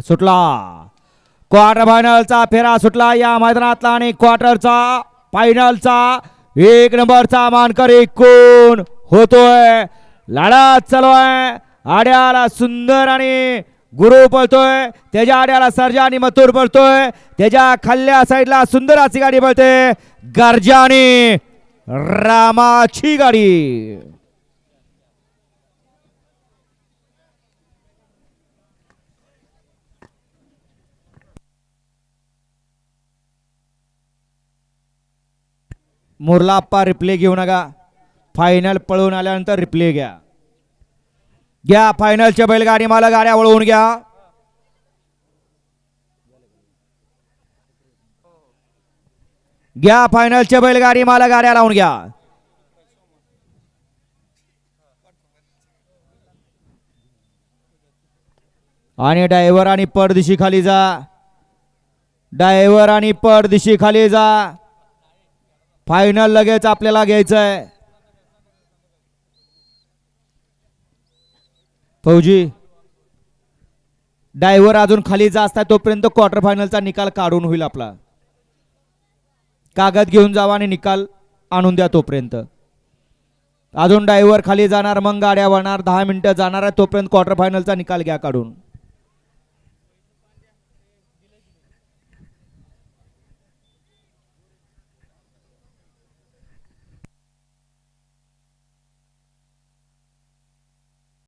सुटला. क्वार्टर फायनलचा फेरा सुटला या मैदानातला आणि क्वार्टरचा फायनलचा 1 नंबरचा मानकरी कोण होतोय. लढत चालू आहे. आड्याला सुंदर आणि गुरु पळतोय. त्याच्या आड्याला सर्जा आणि मथुर पळतोय. त्याच्या खाल्ल्या साईडला सुंदर अशी गाडी पळते. गर्जा आणि रामाची गाडी. मुरला आप्पा रिप्ले घेऊ नका. फायनल पळून आल्यानंतर रिप्ले घ्या. घ्या फायनलच्या बैलगाडी मला गाड्या वळवून घ्या. घ्या फायनलच्या बैलगाडी मला गाड्या लावून घ्या. आणि ड्रायव्हर आणि पडदिशी खाली जा. ड्रायव्हर आणि पडदिशी खाली जा. फायनल लगेच आपल्याला घ्यायचंय. फौजी ड्रायव्हर अजून खाली जा असता तोपर्यंत क्वार्टर फायनलचा निकाल काढून होईल. आपला कागद घेऊन जावा आणि निकाल आणून द्या. तोपर्यंत अजून ड्रायव्हर खाली जाणार मग गाड्या वळणार. 10 मिनिटं जाणार आहे तोपर्यंत क्वार्टर फायनलचा निकाल घ्या काढून.